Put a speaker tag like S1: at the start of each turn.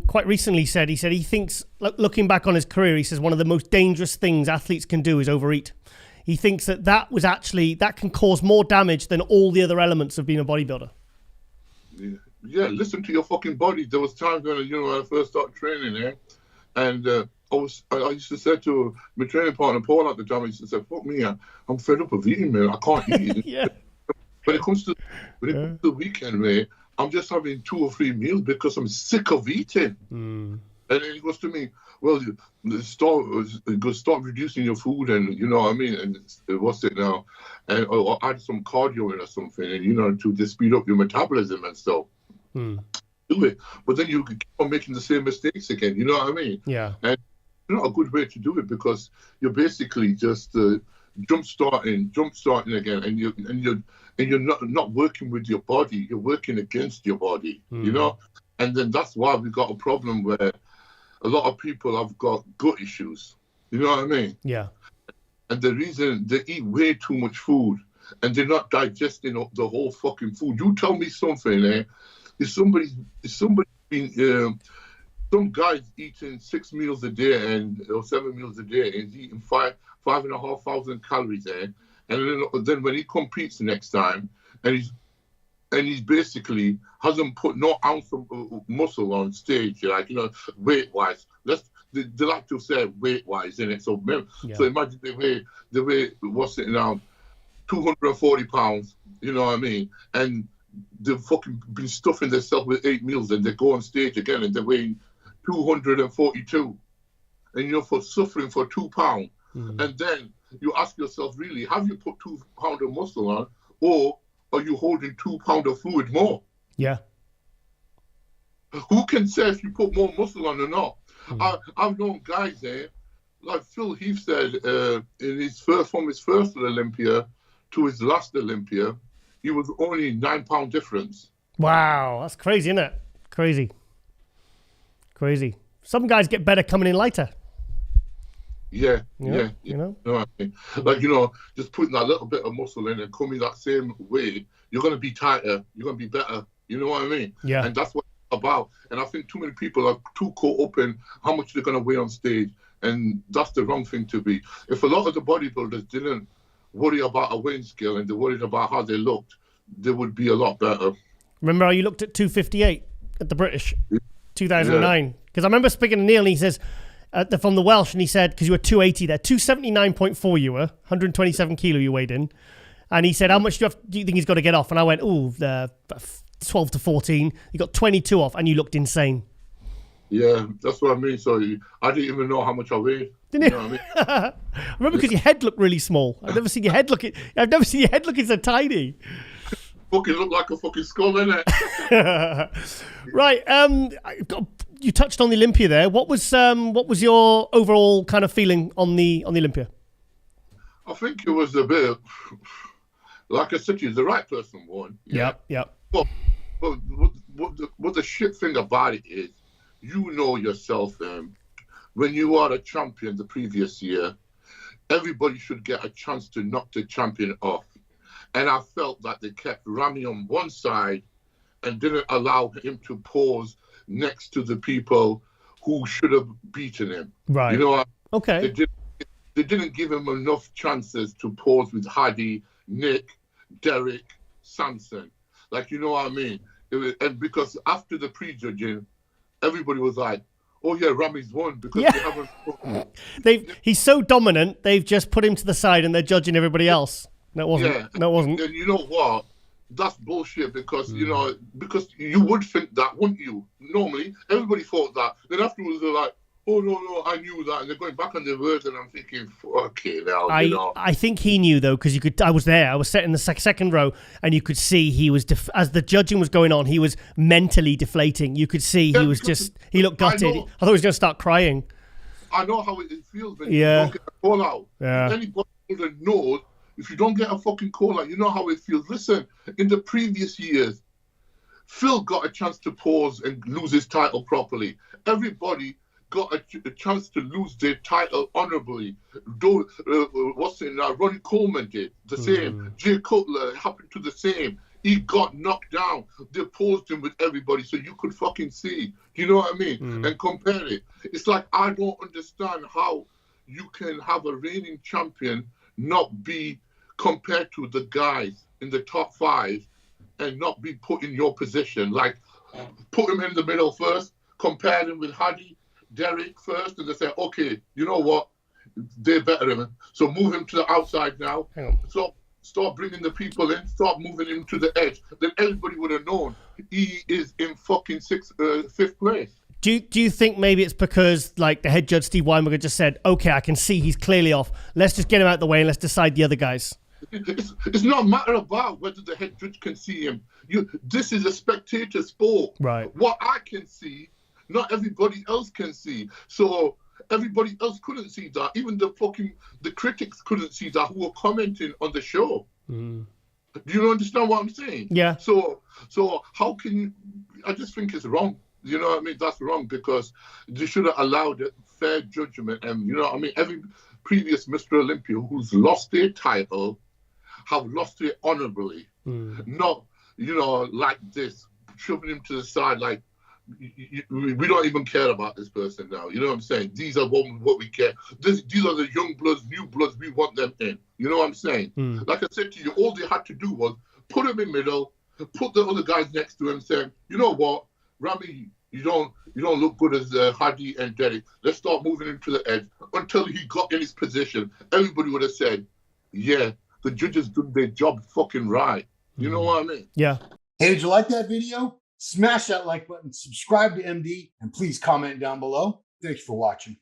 S1: quite recently said he thinks, looking back on his career, he says one of the most dangerous things athletes can do is overeat. He thinks that can cause more damage than all the other elements of being a bodybuilder.
S2: Yeah, listen to your fucking body. There was times when, when I first started training, and I used to say to my training partner, Paul, at the time, I used to say, fuck me, I'm fed up of eating, man. I can't eat.
S1: Yeah.
S2: When it comes to the weekend, man, I'm just having 2 or 3 meals because I'm sick of eating. And then he goes to me, well, start reducing your food, and you know what I mean, and what's it now, and or add some cardio in or something, and to just speed up your metabolism and stuff. Do it, but then you keep on making the same mistakes again. You know what I mean? Yeah. And it's not a good way to do it, because you're basically just jump starting again, and you're not working with your body. You're working against your body. And then that's why we got a problem where a lot of people have got gut issues. You know what I mean? Yeah. And the reason they eat way too much food and they're not digesting the whole fucking food. You tell me something, some guy's eating 6 meals a day or 7 meals a day, and he's eating 5,500 calories, and then when he competes next time, and he's basically hasn't put no ounce of muscle on stage, weight wise. They like to say weight wise, innit? So imagine they weigh what's it now, 240 pounds. You know what I mean? And they've fucking been stuffing themselves with 8 meals, and they go on stage again and they're weighing 242, and for suffering for 2 pounds. And then you ask yourself, really, have you put 2 pounds of muscle on, or are you holding 2 pounds of fluid more? Yeah. Who can say if you put more muscle on or not? I've known guys like Phil Heath said, from his first Olympia to his last Olympia, he was only 9 pound difference. Wow, that's crazy, isn't it? Crazy. Some guys get better coming in lighter. Yeah. No, I mean, just putting that little bit of muscle in and coming that same way, you're going to be tighter, you're going to be better. You know what I mean? Yeah. And that's what it's about. And I think too many people are too caught up in how much they're going to weigh on stage. And that's the wrong thing to be. If a lot of the bodybuilders didn't worry about a weighing scale and they worried about how they looked, they would be a lot better. Remember how you looked at 258 at the British, 2009? Because I remember speaking to Neil, and he says, from the Welsh, and he said, because you were 280 there, 279.4 you were, 127 kilo you weighed in. And he said, how much do you think he's got to get off? And I went, 12 to 14. You got 22 off, and you looked insane. Yeah, that's what I mean. So I didn't even know how much I weighed. Didn't you? Know what I mean? I remember because your head looked really small. I've never seen your head looking so tiny. Fucking look like a fucking skull, innit? Right. You touched on the Olympia there. What was your overall kind of feeling on the Olympia? I think it was a bit, like I said to you, the right person won. Yeah. Yep. But what the shit thing about it is, yourself, when you are a champion the previous year, everybody should get a chance to knock the champion off. And I felt that they kept Ramy on one side and didn't allow him to pause next to the people who should have beaten him. Right. You know, okay. They didn't give him enough chances to pause with Hadi, Nick, Derek, Samson. Like, you know what I mean? And because after the prejudging, everybody was like, oh yeah, Ramy's won because they haven't. He's so dominant, they've just put him to the side and they're judging everybody else. No, it wasn't. Yeah. No, it wasn't. And you know what? That's bullshit because, because you would think that, wouldn't you? Normally, everybody thought that. Then afterwards, they're like, oh, no, I knew that. And they're going back on their words, and I'm thinking, okay, now, I think he knew, though, because I was there. I was sat in the second row, and you could see he was, as the judging was going on, he was mentally deflating. You could see he was he looked gutted. I thought he was going to start crying. I know how it feels when you don't get a call out. Yeah. Anybody that knows, if you don't get a fucking call out, you know how it feels. Listen, in the previous years, Phil got a chance to pause and lose his title properly. Everybody got a chance to lose their title honorably. Ronnie Coleman did the same. Jay Cutler happened to the same. He got knocked down. They paused him with everybody so you could fucking see. Do you know what I mean? And compare it. It's like, I don't understand how you can have a reigning champion not be compared to the guys in the top 5 and not be put in your position. Like, put him in the middle first, compare him with Hadi, Derek first, and they say, okay, you know what? They're better than him. So move him to the outside now. So start bringing the people in, start moving him to the edge. Then everybody would have known he is in fucking 5th place.
S1: Do you think maybe it's because, like, the head judge, Steve Weinberger, just said, okay, I can see he's clearly off. Let's just get him out of the way and let's decide the other guys.
S2: It's not a matter about whether the head judge can see him. This is a spectator sport.
S1: Right.
S2: What I can see, not everybody else can see. So everybody else couldn't see that. Even the critics couldn't see that who were commenting on the show. Do you understand what I'm saying?
S1: Yeah.
S2: So how can you? I just think it's wrong. You know what I mean? That's wrong, because they should have allowed a fair judgment. And you know what I mean? Every previous Mr. Olympia who's lost their title have lost it honorably. Not, you know, like this, shoving him to the side like, we don't even care about this person now. You know what I'm saying? These are what we care. These are the young bloods, new bloods. We want them in. You know what I'm saying? Like I said to you, all they had to do was put him in middle, put the other guys next to him, saying, you know what, Rami, you don't look good as Hadi and Derek. Let's start moving him to the edge until he got in his position. Everybody would have said, yeah, the judges did their job fucking right. You know what I mean?
S1: Yeah.
S3: Hey, did you like that video? Smash that like button, subscribe to MD, and please comment down below. Thanks for watching.